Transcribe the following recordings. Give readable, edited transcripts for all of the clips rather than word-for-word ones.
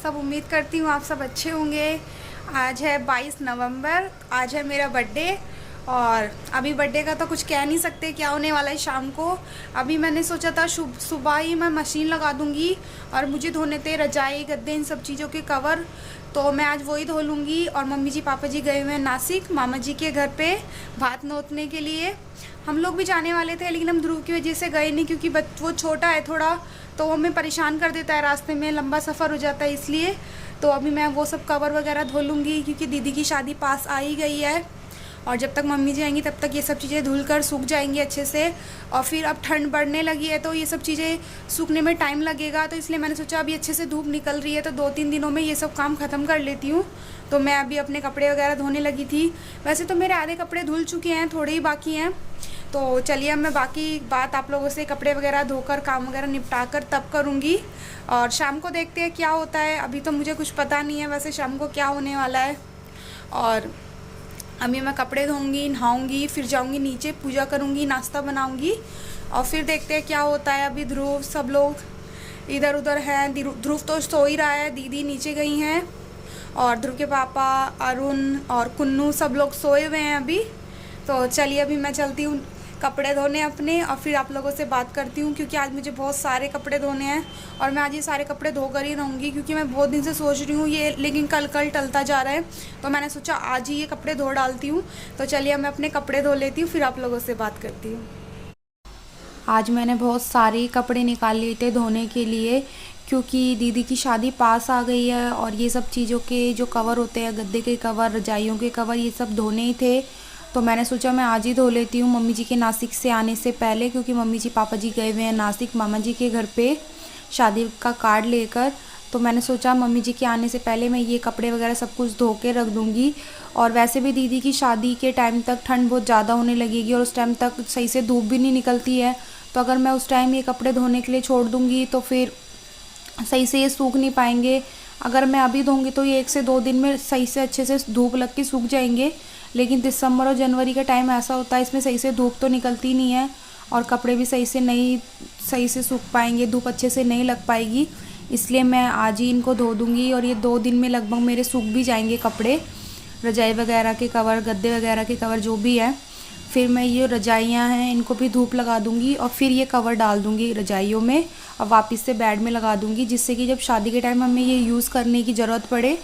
सब उम्मीद करती हूँ आप सब अच्छे होंगे। आज है 22 नवंबर, आज है मेरा बर्थडे। और अभी बर्थडे का तो कुछ कह नहीं सकते क्या होने वाला है शाम को। अभी मैंने सोचा था सुबह ही मैं मशीन लगा दूँगी और मुझे धोने थे रजाई गद्दे इन सब चीज़ों के कवर, तो मैं आज वही धो लूँगी। और मम्मी जी पापा जी गए हुए हैं नासिक मामा जी के घर पे भात नोतने के लिए। हम लोग भी जाने वाले थे लेकिन हम ध्रुव की वजह से गए नहीं, क्योंकि वो छोटा है थोड़ा, तो वो हमें परेशान कर देता है, रास्ते में लंबा सफ़र हो जाता है इसलिए। तो अभी मैं वो सब कवर वगैरह धो लूँगी क्योंकि दीदी की शादी पास आ ही गई है। और जब तक मम्मी जी आएंगी तब तक ये सब चीज़ें धुल कर सूख जाएंगी अच्छे से। और फिर अब ठंड बढ़ने लगी है तो ये सब चीज़ें सूखने में टाइम लगेगा, तो इसलिए मैंने सोचा अभी अच्छे से धूप निकल रही है तो 2-3 दिनों में ये सब काम ख़त्म कर लेती हूँ। तो मैं अभी अपने कपड़े वगैरह धोने लगी थी। वैसे तो मेरे आधे कपड़े धुल चुके हैं, थोड़े ही बाकी हैं। तो चलिए अब मैं बाकी बात आप लोगों से कपड़े वगैरह धोकर काम वगैरह निपटा कर तब करूँगी। और शाम को देखते हैं क्या होता है, अभी तो मुझे कुछ पता नहीं है वैसे शाम को क्या होने वाला है। और अभी मैं कपड़े धोऊंगी, नहाऊंगी, फिर जाऊंगी नीचे, पूजा करूंगी, नाश्ता बनाऊंगी और फिर देखते हैं क्या होता है। अभी ध्रुव सब लोग इधर उधर हैं, ध्रुव तो सो ही रहा है, दीदी नीचे गई हैं और ध्रुव के पापा अरुण और कुन्नू सब लोग सोए हुए हैं अभी। तो चलिए अभी मैं चलती हूँ कपड़े धोने अपने और फिर आप लोगों से बात करती हूँ, क्योंकि आज मुझे बहुत सारे कपड़े धोने हैं और मैं आज ये सारे कपड़े धोकर ही रहूँगी, क्योंकि मैं बहुत दिन से सोच रही हूँ ये, लेकिन कल कल टलता जा रहा है। तो मैंने सोचा आज ही ये कपड़े धो डालती हूँ। तो चलिए मैं अपने कपड़े धो लेती हूँ फिर आप लोगों से बात करती हूँ। आज मैंने बहुत सारे कपड़े निकाल लिए थे धोने के लिए, क्योंकि दीदी की शादी पास आ गई है और ये सब चीज़ों के जो कवर होते हैं, गद्दे के कवर, रजाइयों के कवर, ये सब धोने ही थे। तो मैंने सोचा मैं आज ही धो लेती हूँ मम्मी जी के नासिक से आने से पहले, क्योंकि मम्मी जी पापा जी गए हुए हैं नासिक मामा जी के घर पे शादी का कार्ड लेकर। तो मैंने सोचा मम्मी जी के आने से पहले मैं ये कपड़े वगैरह सब कुछ धो के रख दूँगी। और वैसे भी दीदी की शादी के टाइम तक ठंड बहुत ज़्यादा होने लगेगी और उस टाइम तक सही से धूप भी नहीं निकलती है। तो अगर मैं उस टाइम ये कपड़े धोने के लिए छोड़ दूँगी तो फिर सही से ये सूख नहीं पाएंगे। अगर मैं अभी धोऊंगी तो ये 1 से 2 दिन में सही से अच्छे से धूप लग के सूख जाएंगे। लेकिन दिसंबर और जनवरी का टाइम ऐसा होता है, इसमें सही से धूप तो निकलती नहीं है और कपड़े भी सही से सूख पाएंगे, धूप अच्छे से नहीं लग पाएगी। इसलिए मैं आज ही इनको धो दूँगी और ये 2 दिन में लगभग मेरे सूख भी जाएंगे कपड़े, रजाई वगैरह के कवर, गद्दे वगैरह के कवर जो भी है। फिर मैं ये रजाइयाँ हैं इनको भी धूप लगा दूँगी और फिर ये कवर डाल दूँगी रजाइयों में और वापस से बेड में लगा दूँगी, जिससे कि जब शादी के टाइम हमें ये यूज़ करने की ज़रूरत पड़े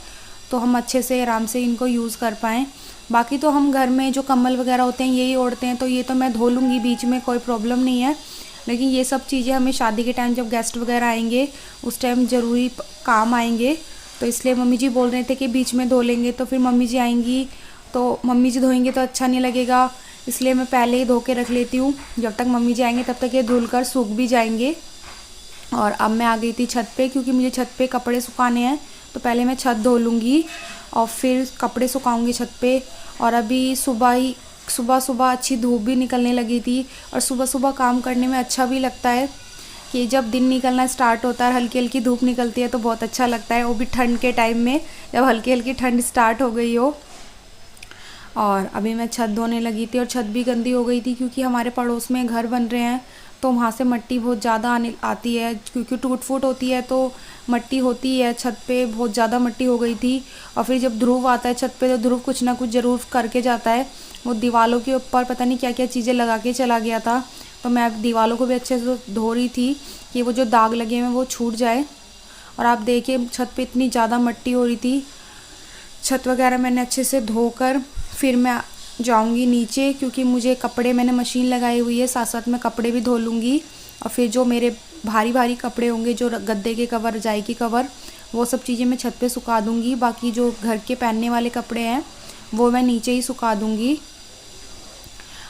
तो हम अच्छे से आराम से इनको यूज़ कर पाएँ। बाकी तो हम घर में जो कम्बल वगैरह होते हैं यही ओढ़ते हैं, तो ये तो मैं धो लूँगी बीच में, कोई प्रॉब्लम नहीं है। लेकिन ये सब चीज़ें हमें शादी के टाइम जब गेस्ट वगैरह आएंगे उस टाइम ज़रूरी काम आएंगे, तो इसलिए मम्मी जी बोल रहे थे कि बीच में धो लेंगे। तो फिर मम्मी जी आएंगी तो मम्मी जी धोएंगे तो अच्छा नहीं लगेगा, इसलिए मैं पहले ही धो के रख लेती हूँ। जब तक मम्मी जी आएंगे तब तक ये धुल कर सूख भी जाएंगे। और अब मैं आ गई थी छत पे, क्योंकि मुझे छत पे कपड़े सुखाने हैं, तो पहले मैं छत धो लूँगी और फिर कपड़े सुखाऊंगी छत पे। और अभी सुबह सुबह अच्छी धूप भी निकलने लगी थी और सुबह सुबह काम करने में अच्छा भी लगता है कि जब दिन निकलना स्टार्ट होता है, हल्की हल्की धूप निकलती है तो बहुत अच्छा लगता है, वो भी ठंड के टाइम में जब हल्की हल्की ठंड स्टार्ट हो गई हो। और अभी मैं छत धोने लगी थी और छत भी गंदी हो गई थी, क्योंकि हमारे पड़ोस में घर बन रहे हैं तो वहाँ से मिट्टी बहुत ज़्यादा आती है, क्योंकि टूट फूट होती है तो मिट्टी होती है छत पे, बहुत ज़्यादा मिट्टी हो गई थी। और फिर जब ध्रुव आता है छत पे तो ध्रुव कुछ ना कुछ ज़रूर करके जाता है, वो दीवारों के ऊपर पता नहीं क्या क्या चीज़ें लगा के चला गया था। तो मैं अब दीवारों को भी अच्छे से धो रही थी कि वो जो दाग लगे हैं वो छूट जाए। और आप देखिए छत पे इतनी ज़्यादा मिट्टी हो रही थी। छत वगैरह मैंने अच्छे से धोकर फिर मैं जाऊंगी नीचे, क्योंकि मुझे कपड़े, मैंने मशीन लगाई हुई है, साथ साथ मैं कपड़े भी धो लूँगी। और फिर जो मेरे भारी भारी कपड़े होंगे, जो गद्दे के कवर, रजाई के कवर, वो सब चीज़ें मैं छत पे सुखा दूँगी। बाकी जो घर के पहनने वाले कपड़े हैं वो मैं नीचे ही सुखा दूँगी।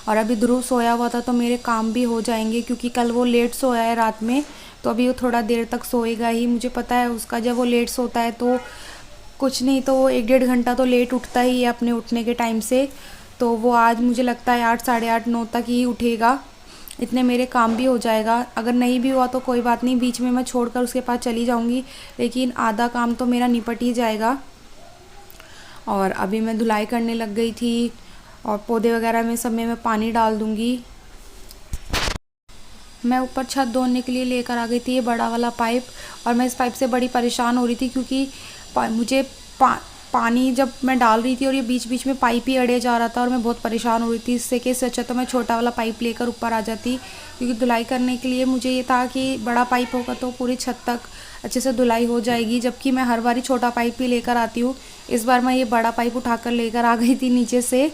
और अभी ध्रुव सोया हुआ था तो मेरे काम भी हो जाएंगे, क्योंकि कल वो लेट सोया है रात में, तो अभी वो थोड़ा देर तक सोएगा ही। मुझे पता है उसका, जब वो लेट सोता है तो कुछ नहीं तो 1-1.5 घंटा तो लेट उठता ही है अपने उठने के टाइम से। तो वो आज मुझे लगता है 8, साढ़े 8, 9 तक ही उठेगा, इतने मेरे काम भी हो जाएगा। अगर नहीं भी हुआ तो कोई बात नहीं, बीच में मैं छोड़कर उसके पास चली जाऊंगी, लेकिन आधा काम तो मेरा निपट ही जाएगा। और अभी मैं धुलाई करने लग गई थी और पौधे वगैरह में सब में मैं पानी डाल दूँगी। मैं ऊपर छत धोने के लिए लेकर आ गई थी ये बड़ा वाला पाइप। और मैं इस पाइप से बड़ी परेशान हो रही थी क्योंकि मुझे पानी जब मैं डाल रही थी और ये बीच बीच में पाइप ही अड़े जा रहा था और मैं बहुत परेशान हो रही थी इससे कि इससे अच्छा तो मैं छोटा वाला पाइप लेकर ऊपर आ जाती, क्योंकि धुलाई करने के लिए मुझे ये था कि बड़ा पाइप होगा तो पूरी छत तक अच्छे से धुलाई हो जाएगी, जबकि मैं हर बार छोटा पाइप ही लेकर आती हूँ। इस बार मैं ये बड़ा पाइप उठाकर लेकर आ गई थी नीचे से,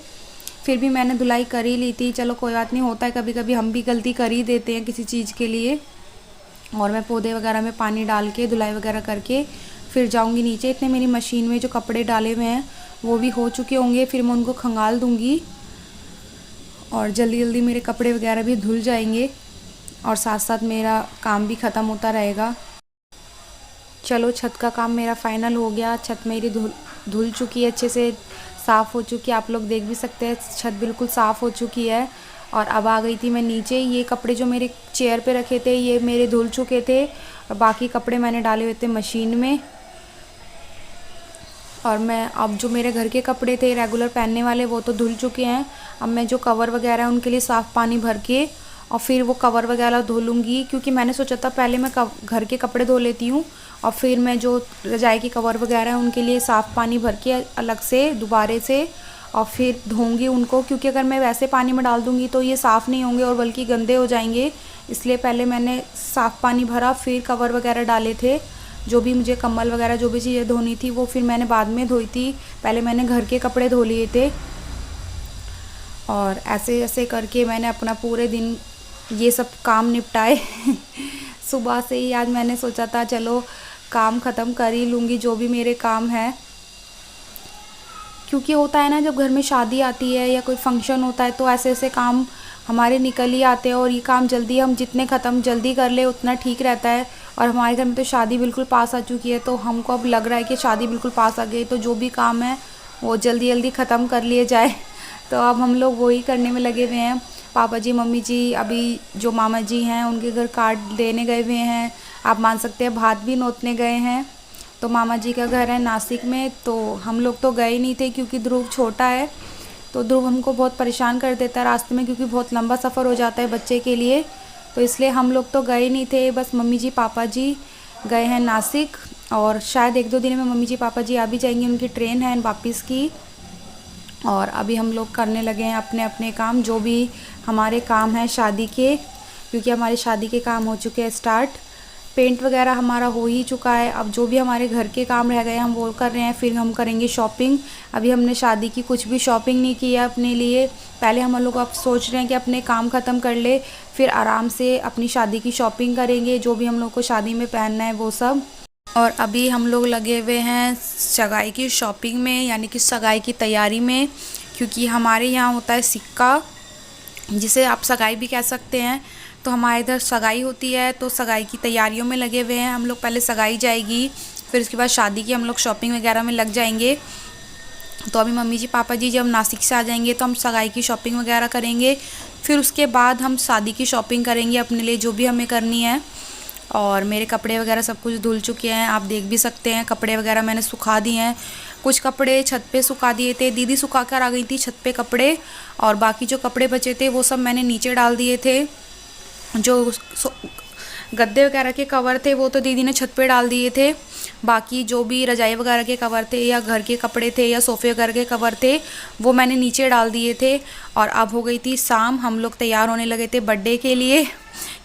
फिर भी मैंने धुलाई कर ही ली थी। चलो कोई बात नहीं, होता है कभी कभी, हम भी गलती कर ही देते हैं किसी चीज़ के लिए। और मैं पौधे वगैरह में पानी डाल के धुलाई वगैरह करके फिर जाऊंगी नीचे। इतने मेरी मशीन में जो कपड़े डाले हुए हैं वो भी हो चुके होंगे, फिर मैं उनको खंगाल दूंगी और जल्दी जल्दी मेरे कपड़े वगैरह भी धुल जाएंगे और साथ साथ मेरा काम भी ख़त्म होता रहेगा। चलो छत का काम मेरा फाइनल हो गया। छत मेरी धुल चुकी है, अच्छे से साफ़ हो चुकी है। आप लोग देख भी सकते हैं छत बिल्कुल साफ़ हो चुकी है। और अब आ गई थी मैं नीचे। ये कपड़े जो मेरे चेयर पे रखे थे ये मेरे धुल चुके थे और बाकी कपड़े मैंने डाले हुए थे मशीन में। और मैं अब जो मेरे घर के कपड़े थे रेगुलर पहनने वाले वो तो धुल चुके हैं। अब मैं जो कवर वगैरह है उनके लिए साफ़ पानी भर के और फिर वो कवर वगैरह धो लूँगी, क्योंकि मैंने सोचा था पहले मैं घर के कपड़े धो लेती हूँ और फिर मैं जो रजाई की कवर वगैरह है उनके लिए साफ़ पानी भर के अलग से दोबारे से और फिर धोऊंगी उनको, क्योंकि अगर मैं वैसे पानी में डाल दूँगी तो ये साफ़ नहीं होंगे और बल्कि गंदे हो जाएंगे। इसलिए पहले मैंने साफ़ पानी भरा, फिर कवर वगैरह डाले थे। जो भी मुझे कम्बल वगैरह जो भी चीज़ें धोनी थी वो फिर मैंने बाद में धोई थी। पहले मैंने घर के कपड़े धो लिए थे और ऐसे ऐसे करके मैंने अपना पूरे दिन ये सब काम निपटाए। सुबह से ही आज मैंने सोचा था चलो काम ख़त्म कर ही लूँगी जो भी मेरे काम है, क्योंकि होता है ना जब घर में शादी आती है या कोई फंक्शन होता है तो ऐसे ऐसे काम हमारे निकल ही आते हैं और ये काम जल्दी हम जितने ख़त्म जल्दी कर ले उतना ठीक रहता है। और हमारे घर में तो शादी बिल्कुल पास आ चुकी है तो हमको अब लग रहा है कि शादी बिल्कुल पास आ गई, तो जो भी काम है वो जल्दी जल्दी ख़त्म कर लिए जाए। तो अब हम लोग वही करने में लगे हुए हैं। पापा जी मम्मी जी अभी जो मामा जी हैं उनके घर कार्ड देने गए हुए हैं, आप मान सकते हैं भात भी नोतने गए हैं। तो मामा जी का घर है नासिक में, तो हम लोग तो गए नहीं थे क्योंकि ध्रुव छोटा है, तो ध्रुव हमको बहुत परेशान कर देता है रास्ते में, क्योंकि बहुत लंबा सफ़र हो जाता है बच्चे के लिए। तो इसलिए हम लोग तो गए नहीं थे, बस मम्मी जी पापा जी गए हैं नासिक और शायद 1-2 दिन में मम्मी जी पापा जी आ भी जाएंगे, उनकी ट्रेन है वापस की। और अभी हम लोग करने लगे हैं अपने अपने काम, जो भी हमारे काम हैं शादी के, क्योंकि हमारे शादी के काम हो चुके हैं स्टार्ट। पेंट वगैरह हमारा हो ही चुका है। अब जो भी हमारे घर के काम रह गए हम वो कर रहे हैं, फिर हम करेंगे शॉपिंग। अभी हमने शादी की कुछ भी शॉपिंग नहीं की है अपने लिए। पहले हम लोग अब सोच रहे हैं कि अपने काम ख़त्म कर ले, फिर आराम से अपनी शादी की शॉपिंग करेंगे, जो भी हम लोग को शादी में पहनना है वो सब। और अभी हम लोग लगे हुए हैं सगाई की शॉपिंग में, यानी कि सगाई की तैयारी में, क्योंकि हमारे यहाँ होता है सिक्का, जिसे आप सगाई भी कह सकते हैं। तो हमारे इधर सगाई होती है तो सगाई की तैयारियों में लगे हुए हैं हम लोग। पहले सगाई जाएगी, फिर उसके बाद शादी की हम लोग शॉपिंग वगैरह में लग जाएंगे। तो अभी मम्मी जी पापा जी जब नासिक से आ जाएंगे तो हम सगाई की शॉपिंग वगैरह करेंगे, फिर उसके बाद हम शादी की शॉपिंग करेंगे अपने लिए जो भी हमें करनी है। और मेरे कपड़े वगैरह सब कुछ धुल चुके हैं, आप देख भी सकते हैं। कपड़े वगैरह मैंने सुखा दिए हैं, कुछ कपड़े छत पे सुखा दिए थे, दीदी सुखा कर आ गई थी छत पे कपड़े, और बाकी जो कपड़े बचे थे वो सब मैंने नीचे डाल दिए थे। जो गद्दे वगैरह के कवर थे वो तो दीदी ने छत पे डाल दिए थे, बाकी जो भी रजाई वगैरह के कवर थे या घर के कपड़े थे या सोफ़े वगैरह के कवर थे वो मैंने नीचे डाल दिए थे। और अब हो गई थी शाम, हम लोग तैयार होने लगे थे बर्थडे के लिए,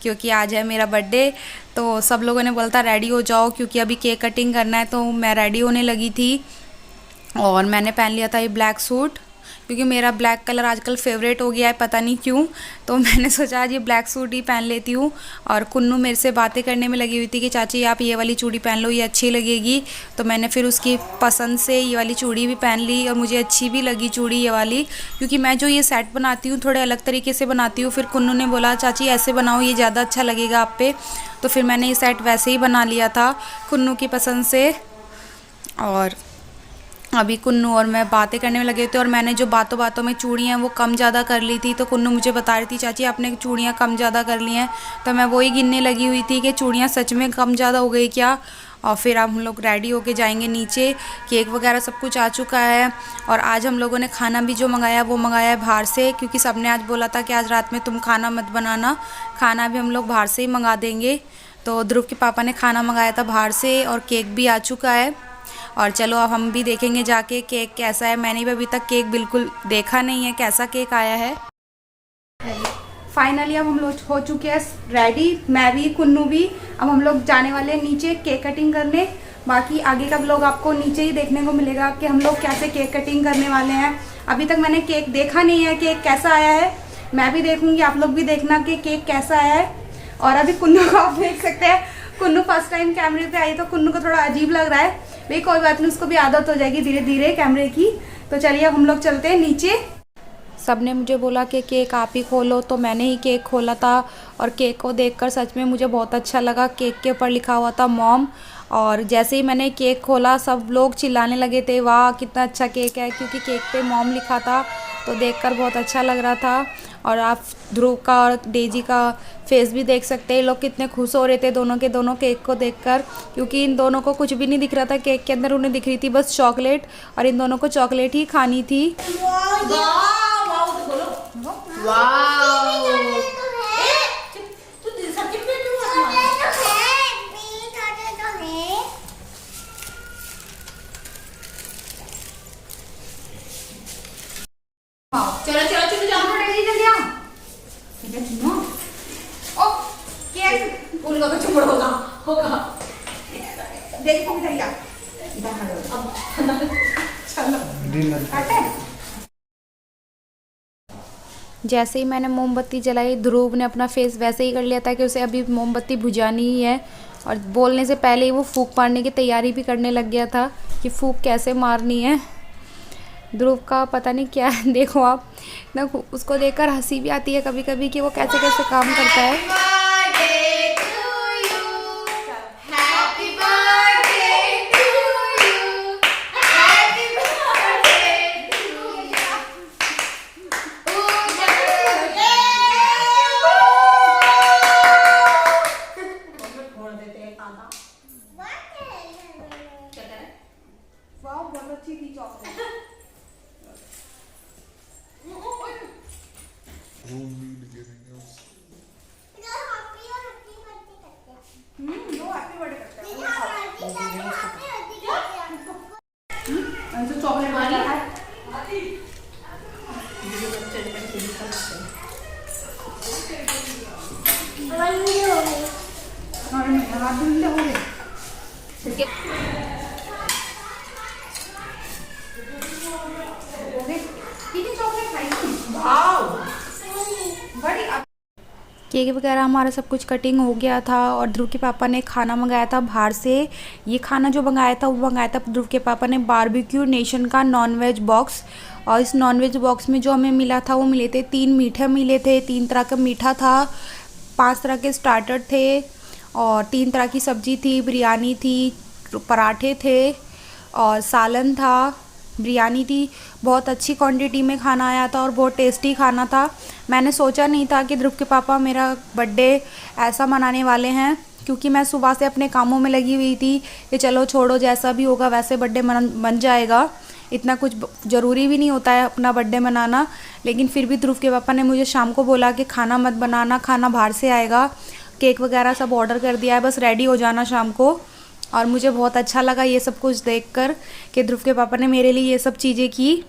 क्योंकि आज है मेरा बर्थडे। तो सब लोगों ने बोला था रेडी हो जाओ क्योंकि अभी केक कटिंग करना है, तो मैं रेडी होने लगी थी। और मैंने पहन लिया था ये ब्लैक सूट, क्योंकि मेरा ब्लैक कलर आजकल फेवरेट हो गया है, पता नहीं क्यों। तो मैंने सोचा आज ये ब्लैक सूट ही पहन लेती हूँ। और कुन्नू मेरे से बातें करने में लगी हुई थी कि चाची आप ये वाली चूड़ी पहन लो, ये अच्छी लगेगी। तो मैंने फिर उसकी पसंद से ये वाली चूड़ी भी पहन ली और मुझे अच्छी भी लगी चूड़ी ये वाली, क्योंकि मैं जो ये सेट बनाती हूँ थोड़े अलग तरीके से बनाती हूँ। फिर कुन्नू ने बोला चाची ऐसे बनाओ, ये ज़्यादा अच्छा लगेगा आप पे। तो फिर मैंने ये सेट वैसे ही बना लिया था कुन्नू की पसंद से। और अभी कुन्नू और मैं बातें करने में लगे थे और मैंने जो बातों बातों में चूड़ियाँ वो कम ज़्यादा कर ली थी। तो कुन्नू मुझे बता रही थी चाची आपने चूड़ियाँ कम ज़्यादा कर ली हैं, तो मैं वही गिनने लगी हुई थी कि चूड़ियाँ सच में कम ज़्यादा हो गई क्या। और फिर अब हम लोग रेडी होके जाएंगे नीचे। केक वगैरह सब कुछ आ चुका है। और आज हम लोगों ने खाना भी जो मंगाया वो मंगाया है बाहर से, क्योंकि सबने आज बोला था कि आज रात में तुम खाना मत बनाना, खाना भी हम लोग बाहर से ही मंगा देंगे। तो ध्रुव के पापा ने खाना मंगाया था बाहर से और केक भी आ चुका है। और चलो अब हम भी देखेंगे जाके केक कैसा है। मैंने भी अभी तक केक बिल्कुल देखा नहीं है कैसा केक आया है। फाइनली अब हम लोग हो चुके हैं रेडी, मैं भी कुन्नू भी। अब हम लोग जाने वाले हैं नीचे केक कटिंग करने। बाकी आगे का व्लॉग आपको नीचे ही देखने को मिलेगा कि हम लोग कैसे केक कटिंग करने वाले हैं। अभी तक मैंने केक देखा नहीं है, केक कैसा आया है मैं भी देखूंगी, आप लोग भी देखना कि केक कैसा आया है। और अभी कुन्नू को आप देख सकते हैं, कुन्नू फर्स्ट टाइम कैमरे पे आई तो कुन्नू को थोड़ा अजीब लग रहा है भाई, कोई बात नहीं, उसको भी आदत हो जाएगी धीरे धीरे कैमरे की। तो चलिए अब हम लोग चलते हैं नीचे। सब ने मुझे बोला कि केक आप ही खोलो, तो मैंने ही केक खोला था। और केक को देखकर सच में मुझे बहुत अच्छा लगा। केक के ऊपर लिखा हुआ था मॉम, और जैसे ही मैंने केक खोला सब लोग चिल्लाने लगे थे वाह कितना अच्छा केक है, क्योंकि केक पे मॉम लिखा था। तो देखकर बहुत अच्छा लग रहा था। और आप ध्रुव का और डेजी का फेस भी देख सकते हैं, लोग कितने खुश हो रहे थे दोनों के दोनों केक को देखकर, क्योंकि इन दोनों को कुछ भी नहीं दिख रहा था केक के अंदर, उन्हें दिख रही थी बस चॉकलेट, और इन दोनों को चॉकलेट ही खानी थी। चलो चलो चलो जाओ डेली जल्दी आओ। इधर सुनो, ओ केक उन लोगों को चुप होगा होगा, देखो इधर या इधर अब चलो काटे। जैसे ही मैंने मोमबत्ती जलाई, ध्रुव ने अपना फेस वैसे ही कर लिया था कि उसे अभी मोमबत्ती बुझानी ही है। और बोलने से पहले ही वो फूंक मारने की तैयारी भी करने लग गया था कि फूंक कैसे मारनी है। ध्रुव का पता नहीं क्या है, देखो आप ना, उसको देखकर हंसी भी आती है कभी कभी कि वो कैसे कैसे काम करता है। बहुत अच्छी थी चॉकलेट। जो चॉकलेट वाला है हाथ धुलने हो गए। केक वगैरह हमारा सब कुछ कटिंग हो गया था। और ध्रुव के पापा ने खाना मंगाया था बाहर से। ये खाना जो मंगाया था वो मंगाया था ध्रुव के पापा ने बारबेक्यू नेशन का नॉनवेज बॉक्स। और इस नॉनवेज बॉक्स में जो हमें मिला था वो मिले थे 3 मीठे मिले थे, 3 तरह का मीठा था, 5 तरह के स्टार्टर थे और 3 तरह की सब्जी थी, बिरयानी थी, पराठे थे और सालन था, बिरयानी थी। बहुत अच्छी क्वांटिटी में खाना आया था और बहुत टेस्टी खाना था। मैंने सोचा नहीं था कि ध्रुव के पापा मेरा बर्थडे ऐसा मनाने वाले हैं, क्योंकि मैं सुबह से अपने कामों में लगी हुई थी कि चलो छोड़ो जैसा भी होगा वैसे बर्थडे बन जाएगा, इतना कुछ ज़रूरी भी नहीं होता है अपना बर्थडे मनाना। लेकिन फिर भी ध्रुव के पापा ने मुझे शाम को बोला कि खाना मत बनाना, खाना बाहर से आएगा, केक वगैरह सब ऑर्डर कर दिया है, बस रेडी हो जाना शाम को। और मुझे बहुत अच्छा लगा ये सब कुछ देखकर कि ध्रुव के पापा ने मेरे लिए ये सब चीज़ें की।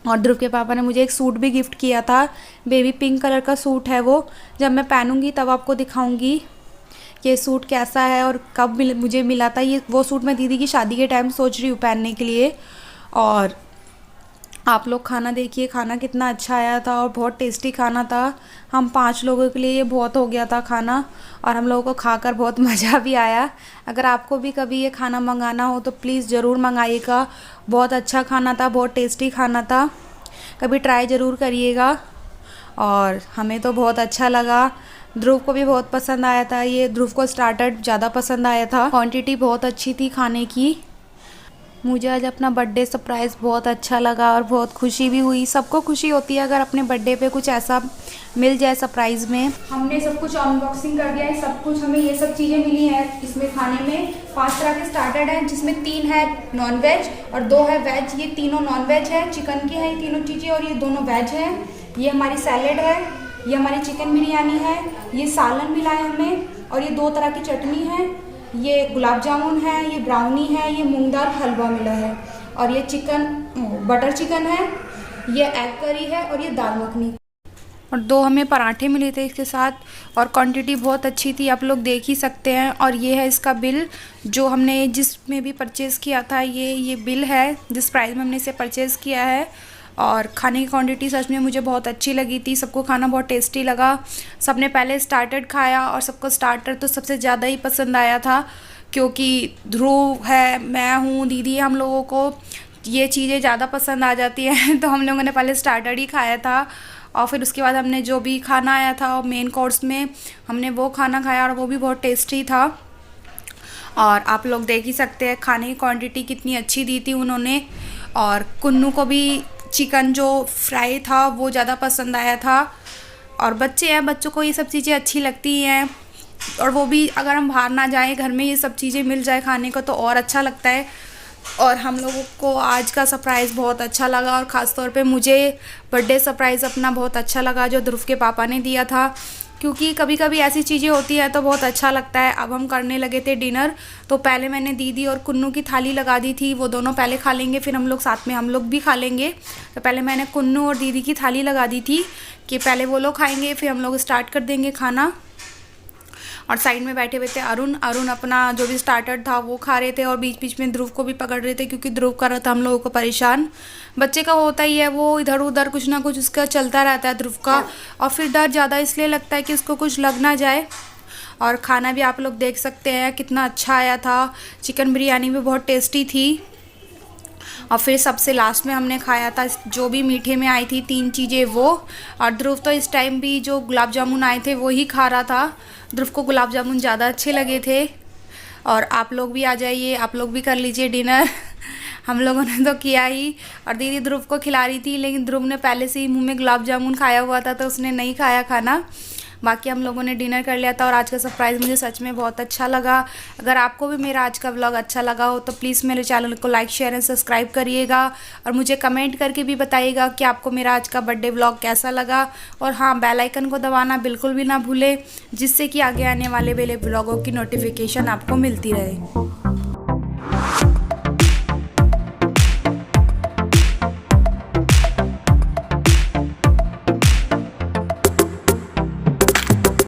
और ध्रुव के पापा ने मुझे एक सूट भी गिफ्ट किया था, बेबी पिंक कलर का सूट है वो। जब मैं पहनूंगी तब आपको दिखाऊंगी कि सूट कैसा है और कब मुझे मिला था। ये वो सूट मैं दीदी की शादी के टाइम सोच रही हूँ पहनने के लिए। और आप लोग खाना देखिए, खाना कितना अच्छा आया था और बहुत टेस्टी खाना था। हम 5 लोगों के लिए ये बहुत हो गया था खाना, और हम लोगों को खाकर बहुत मज़ा भी आया। अगर आपको भी कभी ये खाना मंगाना हो तो प्लीज़ ज़रूर मंगाइएगा, बहुत अच्छा खाना था, बहुत टेस्टी खाना था, कभी ट्राई ज़रूर करिएगा। और हमें तो बहुत अच्छा लगा, ध्रुव को भी बहुत पसंद आया था। ये ध्रुव को स्टार्टर ज़्यादा पसंद आया था, क्वांटिटी बहुत अच्छी थी खाने की। मुझे आज अपना बर्थडे सरप्राइज़ बहुत अच्छा लगा और बहुत खुशी भी हुई। सबको खुशी होती है अगर अपने बर्थडे पे कुछ ऐसा मिल जाए सरप्राइज़ में। हमने सब कुछ अनबॉक्सिंग कर दिया है, सब कुछ हमें ये सब चीज़ें मिली हैं। इसमें खाने में 5 तरह के स्टार्टर हैं, जिसमें 3 है नॉन वेज और 2 है वेज। ये तीनों नॉन वेज है, चिकन की है ये तीनों चीज़ें, और ये दोनों वेज है। ये हमारी सैलेड है, ये हमारी चिकन बिरयानी है, ये सालन मिला है हमें, और ये 2 तरह की चटनी है। ये गुलाब जामुन है, ये ब्राउनी है, ये मूंग दाल हलवा मिला है, और ये चिकन बटर चिकन है, ये एग करी है, और ये दाल मखनी। और 2 हमें पराठे मिले थे इसके साथ, और क्वांटिटी बहुत अच्छी थी, आप लोग देख ही सकते हैं। और ये है इसका बिल जो हमने जिसमें भी परचेज़ किया था। ये बिल है जिस प्राइस में हमने इसे परचेज़ किया है। और खाने की क्वांटिटी सच में मुझे बहुत अच्छी लगी थी, सबको खाना बहुत टेस्टी लगा। सबने पहले स्टार्टर खाया और सबको स्टार्टर तो सबसे ज़्यादा ही पसंद आया था, क्योंकि ध्रुव है, मैं हूँ, दीदी, हम लोगों को ये चीज़ें ज़्यादा पसंद आ जाती हैं। तो हम लोगों ने पहले स्टार्टर ही खाया था, और फिर उसके बाद हमने जो भी खाना आया था और मेन कोर्स में हमने वो खाना खाया, और वो भी बहुत टेस्टी था। और आप लोग देख ही सकते हैं खाने की क्वांटिटी कितनी अच्छी दी थी उन्होंने। और कुन्नू को भी चिकन जो फ्राई था वो ज़्यादा पसंद आया था। और बच्चे हैं, बच्चों को ये सब चीज़ें अच्छी लगती हैं, और वो भी अगर हम बाहर ना जाएं, घर में ये सब चीज़ें मिल जाए खाने को तो और अच्छा लगता है। और हम लोगों को आज का सरप्राइज़ बहुत अच्छा लगा, और ख़ास तौर पे मुझे बर्थडे सरप्राइज़ अपना बहुत अच्छा लगा जो ध्रुव के पापा ने दिया था, क्योंकि कभी कभी ऐसी चीज़ें होती हैं तो बहुत अच्छा लगता है। अब हम करने लगे थे डिनर, तो पहले मैंने दीदी और कुन्नू की थाली लगा दी थी, वो दोनों पहले खा लेंगे, फिर हम लोग साथ में हम लोग भी खा लेंगे। तो पहले मैंने कुन्नू और दीदी की थाली लगा दी थी कि पहले वो लोग खाएंगे, फिर हम लोग स्टार्ट कर देंगे खाना। और साइड में बैठे हुए थे अरुण अपना जो भी स्टार्टर था वो खा रहे थे, और बीच बीच में ध्रुव को भी पकड़ रहे थे, क्योंकि ध्रुव कर रहा था हम लोगों को परेशान। बच्चे का होता ही है, वो इधर उधर कुछ ना कुछ उसका चलता रहता है ध्रुव का, और फिर डर ज़्यादा इसलिए लगता है कि उसको कुछ लग ना जाए। और खाना भी आप लोग देख सकते हैं कितना अच्छा आया था, चिकन बिरयानी भी बहुत टेस्टी थी। और फिर सबसे लास्ट में हमने खाया था जो भी मीठे में आई थी 3 चीज़ें वो। और ध्रुव तो इस टाइम भी जो गुलाब जामुन आए थे वो ही खा रहा था, ध्रुव को गुलाब जामुन ज़्यादा अच्छे लगे थे। और आप लोग भी आ जाइए, आप लोग भी कर लीजिए डिनर। हम लोगों ने तो किया ही, और दीदी ध्रुव को खिला रही थी, लेकिन ध्रुव ने पहले से ही मुंह में गुलाब जामुन खाया हुआ था तो उसने नहीं खाया खाना। बाकी हम लोगों ने डिनर कर लिया था, और आज का सरप्राइज़ मुझे सच में बहुत अच्छा लगा। अगर आपको भी मेरा आज का व्लॉग अच्छा लगा हो तो प्लीज़ मेरे चैनल को लाइक, शेयर एंड सब्सक्राइब करिएगा, और मुझे कमेंट करके भी बताइएगा कि आपको मेरा आज का बर्थडे व्लॉग कैसा लगा। और हाँ, बेल आइकन को दबाना बिल्कुल भी ना भूलें, जिससे कि आगे आने वाले व्लॉगों की नोटिफिकेशन आपको मिलती रहे।